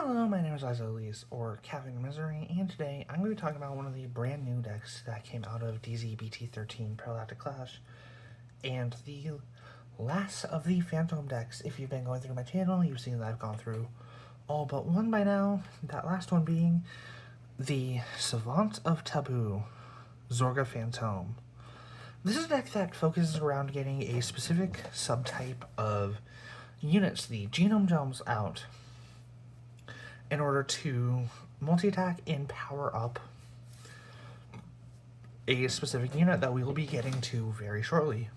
Hello, my name is Elise, or Caffeine Misery, and today I'm going to be talking about one of the brand new decks that came out of DZ-BT-13 Parallactic Clash, and the last of the Fantôme decks. If you've been going through my channel, you've seen that I've gone through all but one by now, that last one being the Savant of Taboo, Zorga Fantôme. This is a deck that focuses around getting a specific subtype of units, the Genome Gems, out in order to multi-attack and power up a specific unit that we will be getting to very shortly.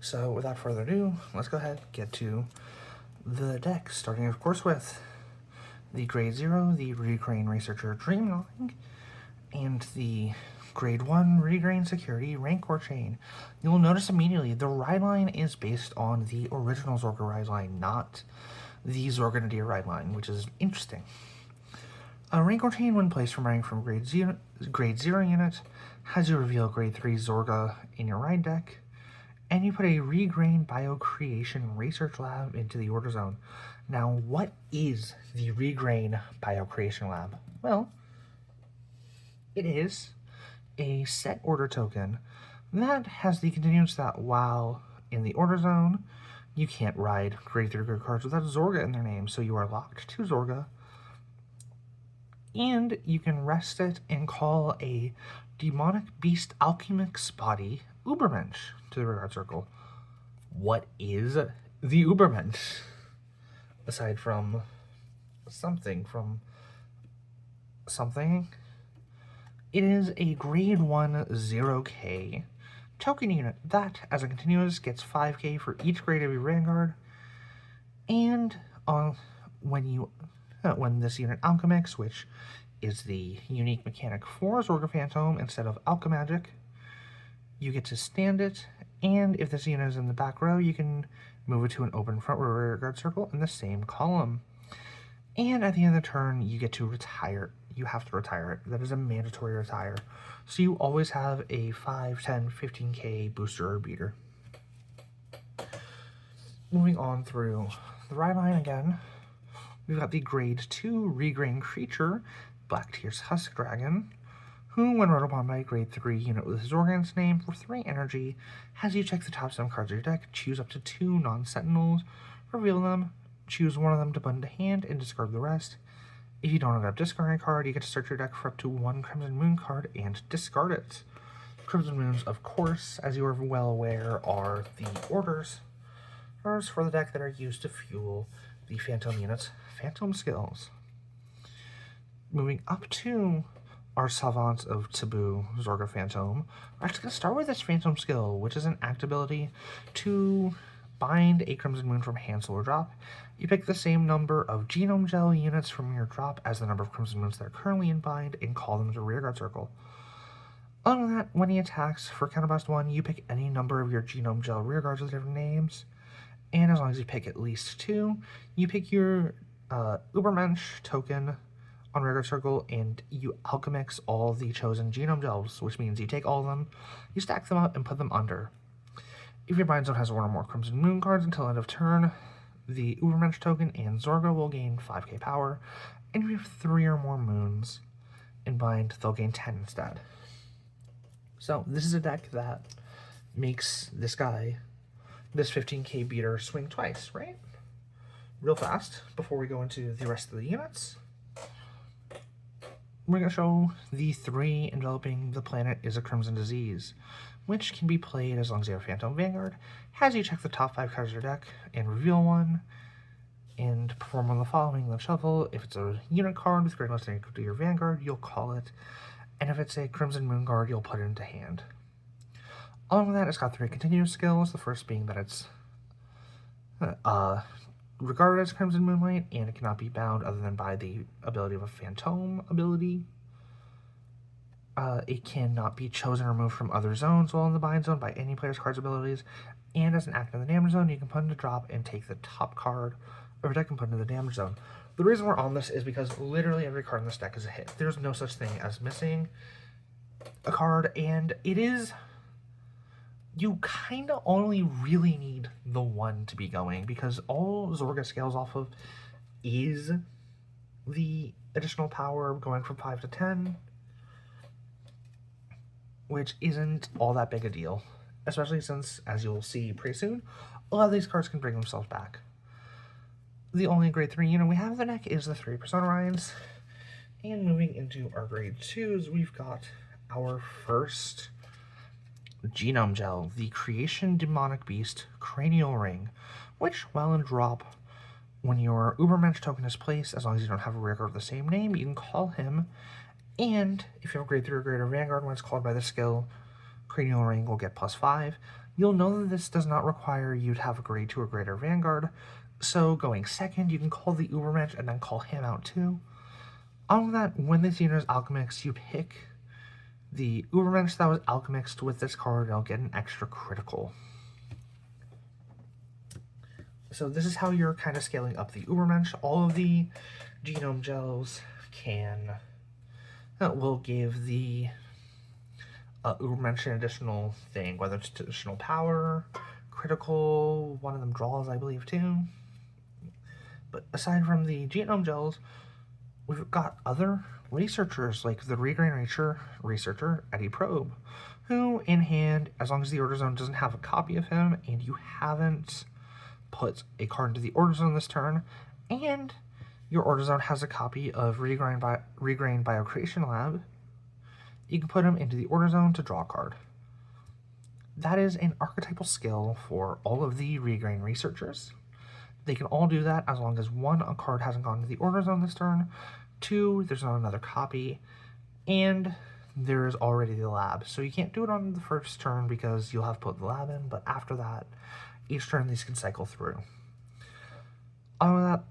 So without further ado, let's go ahead and get to the deck, starting of course with the Grade 0, the Regrain Researcher Dreamlong, and the Grade 1 Regrain Security Rancor Chain. You'll notice immediately the ride line is based on the original Zorga ride line, not the Zorga Nadir ride line, which is interesting. A Rancor Chain, when placed from rank from Grade 0 unit, has you reveal Grade 3 Zorga in your ride deck, and you put a Regrain Biocreation Research Lab into the Order Zone. Now, what is the Regrain Biocreation Lab? Well, it is a set order token that has the continuance that while in the Order Zone, you can't ride Grade 3 grid cards without Zorga in their name, so you are locked to Zorga. And you can rest it and call a Demonic Beast Alchemic's Body Ubermensch to the Regard Circle. What is the Ubermensch? Aside from something, it is a Grade 1 0K token unit that, as a continuous, gets 5k for each grade of your Vanguard, and when this unit alchemics, which is the unique mechanic for Zorga Fantôme instead of Alchemagic, you get to stand it, and if this unit is in the back row, you can move it to an open front rear guard circle in the same column. And at the end of the turn, you get to retire. You have to retire it. That is a mandatory retire. So you always have a 5, 10, 15k booster or beater. Moving on through the ride line again, we've got the Grade 2 Regrain Creature, Black Tears Husk Dragon, who, when rode upon by a Grade 3 unit with Zorgan's name for 3 energy, has you check the top 7 cards of your deck, choose up to 2 non-sentinels, reveal them, choose one of them to put into hand, and discard the rest. If you don't end up discarding a card, you get to search your deck for up to 1 Crimson Moon card and discard it. Crimson Moons, of course, as you are well aware, are the orders for the deck that are used to fuel the Fantôme unit's Fantôme skills. Moving up to our Savant of Taboo, Zorga Fantôme, we're actually going to start with this Fantôme skill, which is an act ability to bind a Crimson Moon from hand, soul, or drop. You pick the same number of Genome Gel units from your drop as the number of Crimson Moons that are currently in bind and call them to rearguard circle. Other than that, when he attacks for counterblast 1, you pick any number of your Genome Gel rearguards with different names, and as long as you pick at least 2, you pick your Ubermensch token on rearguard circle, and you alchemix all the chosen Genome Gels, which means you take all of them, you stack them up, and put them under. If your bind zone has 1 or more Crimson Moon cards until end of turn, the Ubermensch token and Zorga will gain 5k power, and if you have 3 or more moons in bind, they'll gain 10 instead. So this is a deck that makes this guy, this 15k beater, swing twice, right? Real fast, before we go into the rest of the units, we're going to show the 3 enveloping the planet is a Crimson Disease, which can be played as long as you have Fantôme Vanguard, has you check the top 5 cards of your deck and reveal one, and perform one of the following, then shuffle. If it's a unit card with grade less than equal to your Vanguard, you'll call it, and if it's a Crimson Moon card, you'll put it into hand. Along with that, it's got 3 continuous skills, the first being that it's regarded as Crimson Moonlight, and it cannot be bound other than by the ability of a Fantôme ability. It cannot be chosen or removed from other zones while in the bind zone by any player's card's abilities, and as an act in the damage zone, you can put into drop and take the top card of your deck and put into the damage zone. The reason we're on this is because literally every card in this deck is a hit. There's no such thing as missing a card, and it is you kind of only really need the one to be going, because all Zorga scales off of is the additional power going from 5 to 10, which isn't all that big a deal, especially since, as you'll see pretty soon, a lot of these cards can bring themselves back. The only grade 3 unit we have in the deck is the 3 Persona Rides. And moving into our grade 2s, we've got our first Genome Gel, the Creation Demonic Beast Cranial Ring, which, while in drop, when your Ubermensch token is placed, as long as you don't have a rare card of the same name, you can call him, and if you have a grade 3 or greater Vanguard when it's called by the skill, Cranial Ring will get +5. You'll know that this does not require you to have a grade 2 or greater Vanguard, so going second, you can call the Ubermensch and then call him out too. On that, when this unit is alchemixed, you pick the Ubermensch that was alchemixed with this card, and I'll get an extra critical. So this is how you're kind of scaling up the Ubermensch. All of the Genome Gels will give the Ubermensch an additional thing, whether it's additional power, critical, one of them draws, I believe, too. But aside from the Genome Gels, we've got other researchers, like the Regrain researcher, Eddie Probe, who, in hand, as long as the Order Zone doesn't have a copy of him, and you haven't put a card into the Order Zone this turn, and your Order Zone has a copy of Regrain Biocreation Lab, you can put him into the Order Zone to draw a card. That is an archetypal skill for all of the Regrain researchers. They can all do that as long as 1, a card hasn't gone to the Order Zone this turn, 2, there's not another copy, and there's already the lab. So you can't do it on the first turn because you'll have put the lab in, but after that, each turn these can cycle through. Other than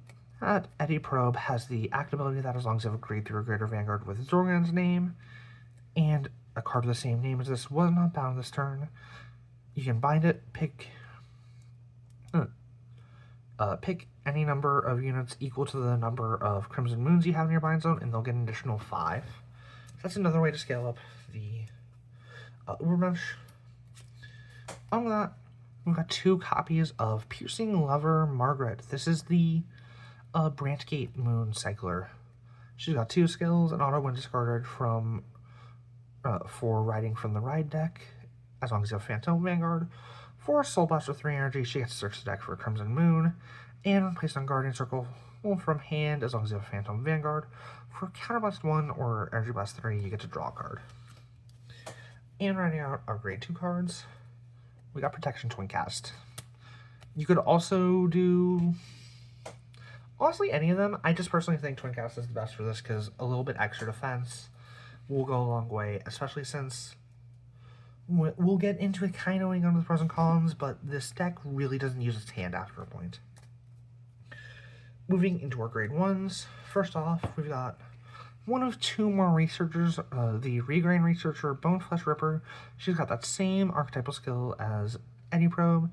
that, Eddie Probe has the active ability that as long as you have a grade 3 or greater Vanguard with Zorgan's name, and a card of the same name as this was not bound this turn, you can bind it, pick any number of units equal to the number of Crimson Moons you have in your bind zone, and they'll get an additional 5. So that's another way to scale up the Ubermensch. On that, we've got 2 copies of Piercing Lover Margaret. This is the Branchgate Moon Cycler. She's got 2 skills, an auto when discarded from for riding from the ride deck, as long as you have Fantôme Vanguard. For Soul Blast with 3 energy, she gets to search the deck for a Crimson Moon, and when placed on Guardian Circle from hand, as long as you have a Fantôme Vanguard. For Counterblast 1 or Energy Blast 3, you get to draw a card. And writing out our grade 2 cards, we got Protection Twincast. You could also do, honestly, any of them. I just personally think Twincast is the best for this because a little bit extra defense will go a long way, especially since we'll get into it kind of when we go into the pros and cons, but this deck really doesn't use its hand after a point. Moving into our grade 1s, first off, we've got one of 2 more researchers, the Regrain researcher, Bone Flesh Ripper. She's got that same archetypal skill as Eddie Probe,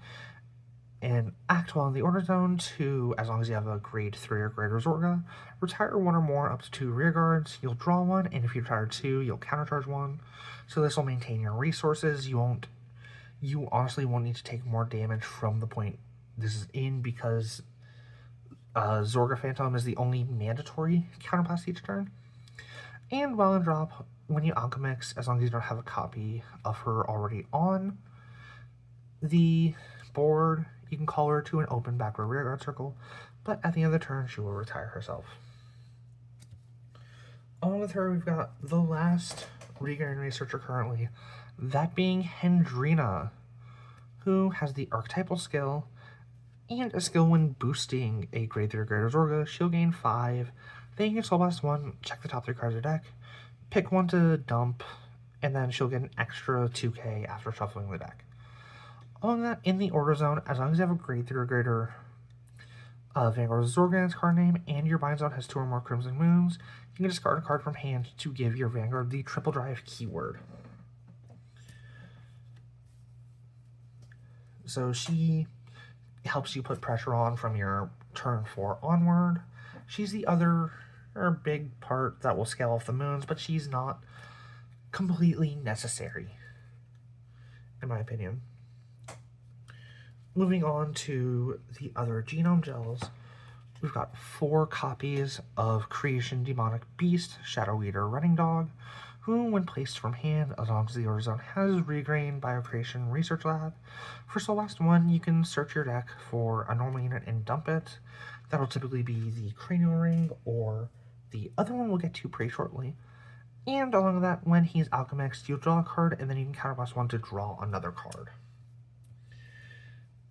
and act while in the Order Zone to, as long as you have a grade 3 or greater Zorga, retire 1 or more up to 2 rear guards, you'll draw 1, and if you retire 2, you'll countercharge 1. So this will maintain your resources. You honestly won't need to take more damage from the point this is in, because Zorga Phantom is the only mandatory counterblast each turn. And while in drop, when you alchemix, as long as you don't have a copy of her already on the board, you can call her to an open back row rearguard circle, but at the end of the turn, she will retire herself. Along with her, we've got the last Regrain researcher currently, that being Hendrina, who has the archetypal skill and a skill when boosting a grade 3 or greater Zorga. She'll gain 5. Then you can Soul Blast 1, check the top 3 cards of your deck, pick 1 to dump, and then she'll get an extra 2k after shuffling the deck. Along that, in the Order Zone, as long as you have a grade 3 or greater Vanguard Zorgan's card name, and your bind zone has 2 or more Crimson Moons, you can discard a card from hand to give your Vanguard the triple drive keyword. So she helps you put pressure on from your turn 4 onward. She's the other big part that will scale off the moons, but she's not completely necessary, in my opinion. Moving on to the other Genome Gels, We've got 4 copies of Creation Demonic Beast, Shadow Eater Running Dog, who, when placed from hand, as long as the order zone has Regrain Biocreation Research Lab. For the last one, you can search your deck for a normal unit and dump it. That'll typically be the Cranial Ring, or the other one we'll get to pretty shortly. And along with that, when he's Alchemixed, you'll draw a card, and then you can counterblast one to draw another card.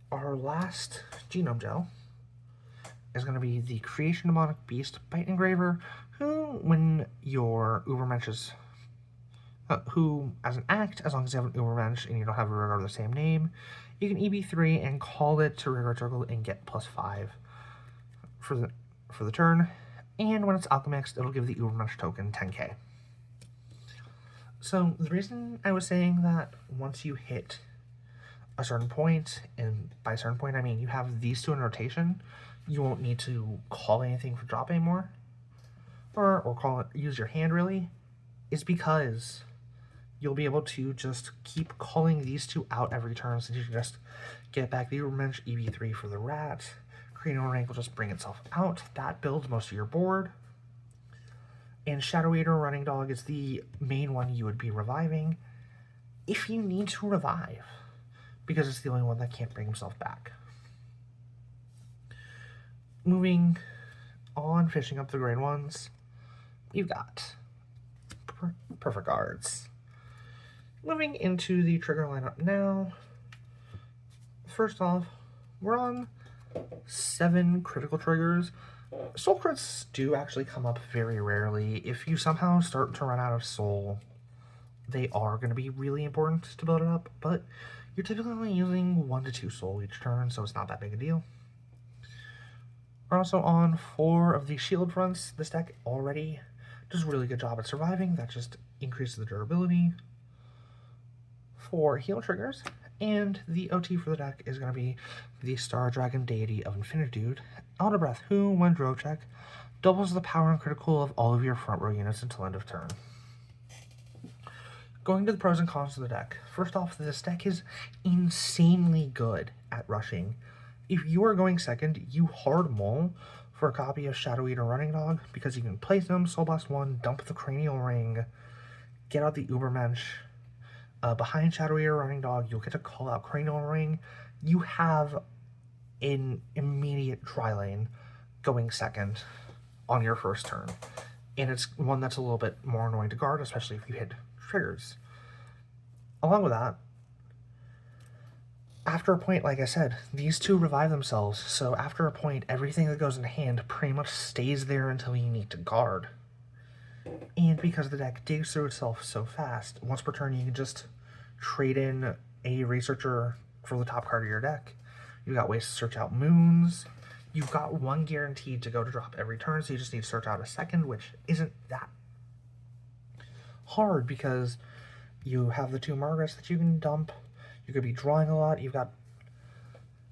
Our last Genome Gel is going to be the Creation Demonic Beast Bite Engraver, who, when your Ubermensch is... who, as an act, as long as you have an Ubermensch and you don't have a Rigor of the same name, you can EB3 and call it to Rigor Circle and get +5 for the turn. And when it's Alchemixed, it'll give the Ubermensch token 10k. So the reason I was saying that once you hit a certain point, and by a certain point I mean you have these 2 in rotation, you won't need to call anything for drop anymore, or use your hand really, is because you'll be able to just keep calling these 2 out every turn, since you can just get back the Ubermensch, EB3 for the rat, Cranial Ring will just bring itself out. That builds most of your board. And Shadow Eater Running Dog is the main one you would be reviving if you need to revive, because it's the only one that can't bring himself back. Moving on, finishing up the grade 1s, you've got Perfect Guards. Moving into the trigger lineup now. First off, we're on 7 critical triggers. Soul crits do actually come up very rarely. If you somehow start to run out of soul, they are going to be really important to build it up, but you're typically only using 1 to 2 soul each turn, so it's not that big a deal. We're also on 4 of the shield fronts. This deck already does a really good job at surviving. That just increases the durability. 4 heal triggers, and the OT for the deck is going to be the Star Dragon Deity of Infinitude, Out of Breath, who, when draw check, doubles the power and critical of all of your front row units until end of turn. Going to the pros and cons of the deck. First off, this deck is insanely good at rushing. If you are going second, you hard mull for a copy of Shadow Eater Running Dog, because you can place them, Soul Blast 1, dump the Cranial Ring, get out the Ubermensch. Behind Shadow Eater Running Dog, you'll get to call out Cranial Ring. You have an immediate dry lane going second on your first turn. And it's one that's a little bit more annoying to guard, especially if you hit triggers. Along with that, after a point, like I said, these 2 revive themselves, so after a point, everything that goes in hand pretty much stays there until you need to guard. And because the deck digs through itself so fast, once per turn you can just trade in a Researcher for the top card of your deck. You've got ways to search out moons. You've got 1 guaranteed to go to drop every turn, so you just need to search out a second, which isn't that hard because you have the 2 Margarets that you can dump. You could be drawing a lot. You've got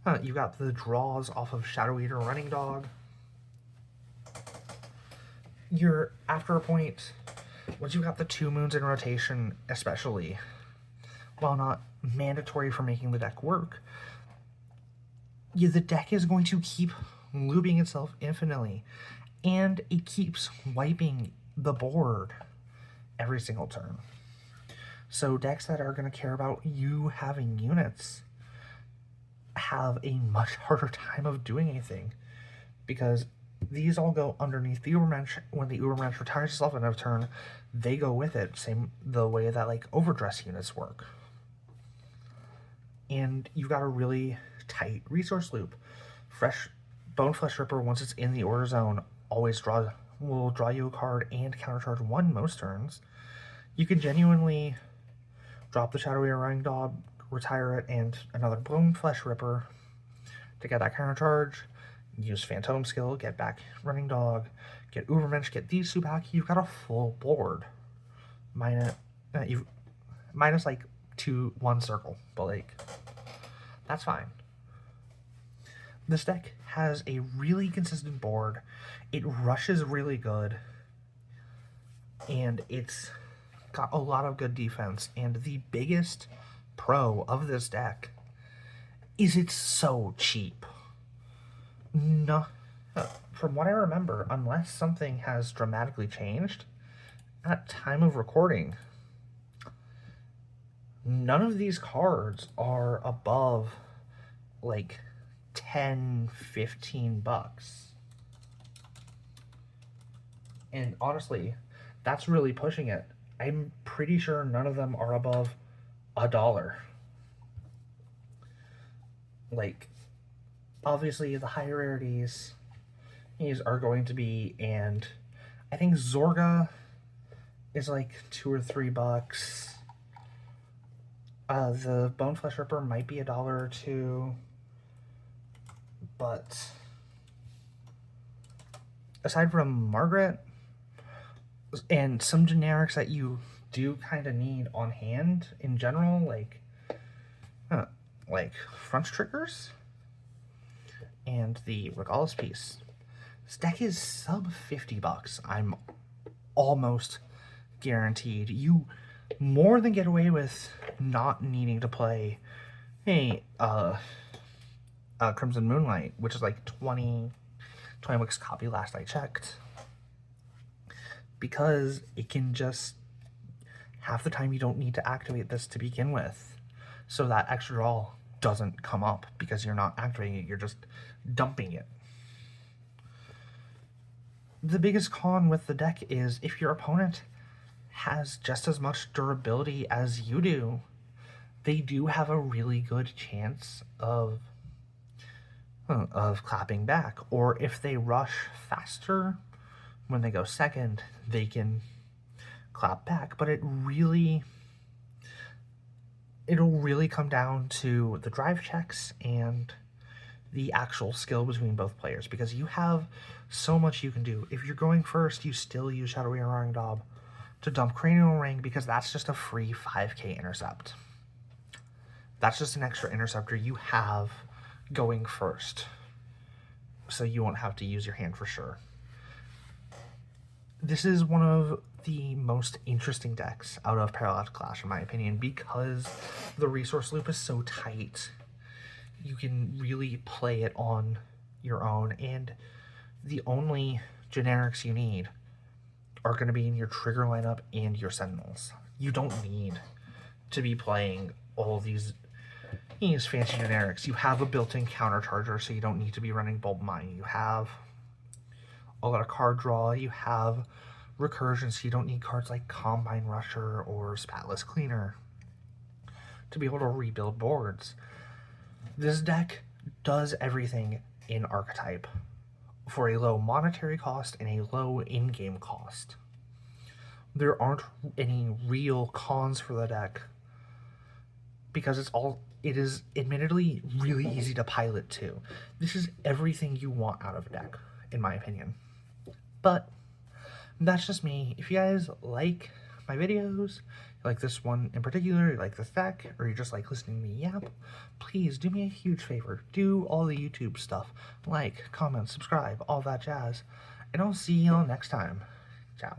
the draws off of Shadow Eater Running Dog. You're, after a point, once you've got the 2 moons in rotation, especially, while not mandatory for making the deck work, the deck is going to keep looping itself infinitely, and it keeps wiping the board every single turn. So decks that are going to care about you having units have a much harder time of doing anything, because these all go underneath the Ubermensch. When the Ubermensch retires itself end of turn, they go with it, same the way that like overdress units work. And you've got a really tight resource loop. Bone Flesh Ripper, once it's in the order zone, always will draw you a card and countercharge 1 most turns. You can genuinely drop the Shadow Eater Running Dog, retire it, and another Bone Flesh Ripper to get that countercharge. Use Fantôme skill, get back Running Dog, get Ubermensch, get these 2 back. You've got a full board. Minus like 1 circle, but like, that's fine. This deck has a really consistent board. It rushes really good, and it's got a lot of good defense. And the biggest pro of this deck is it's so cheap. No, From what I remember, unless something has dramatically changed, at time of recording, none of these cards are above like 10, 15 bucks. And honestly, that's really pushing it. I'm pretty sure none of them are above $1. Like, obviously, the higher rarities these are going to be, and I think Zorga is like $2 or $3. The Bone Flesh Ripper might be $1 or $2, but aside from Margaret and some generics that you do kind of need on hand in general, like Front Triggers and the Regalis piece, this deck is sub $50. I'm almost guaranteed. You more than get away with not needing to play Crimson Moonlight, which is like 20 bucks copy last I checked, because it can just, half the time you don't need to activate this to begin with, so that extra draw doesn't come up because you're not activating it, you're just dumping it. The biggest con with the deck is if your opponent has just as much durability as you do, they do have a really good chance of clapping back. Or if they rush faster when they go second, they can clap back. But it'll really come down to the drive checks and the actual skill between both players, because you have so much you can do. If you're going first, you still use Shadowy Roaring Daub to dump Cranial Ring, because that's just a free 5k intercept. That's just an extra interceptor you have going first, so you won't have to use your hand for sure. This is one of the most interesting decks out of Parallel Clash, in my opinion, because the resource loop is so tight. You can really play it on your own, and the only generics you need are going to be in your trigger lineup and your Sentinels. You don't need to be playing all these fancy generics. You have a built-in countercharger, so you don't need to be running Bulb Mine. You have a lot of card draw. You have recursion, so you don't need cards like Combine Rusher or Spatless Cleaner to be able to rebuild boards. This deck does everything in Archetype for a low monetary cost and a low in-game cost. There aren't any real cons for the deck, because it is admittedly really easy to pilot too. This is everything you want out of a deck, in my opinion. But that's just me. If you guys like my videos, like this one in particular, you like this deck, or you just like listening to me yap, please do me a huge favor. Do all the YouTube stuff. Like, comment, subscribe, all that jazz. And I'll see y'all next time. Ciao.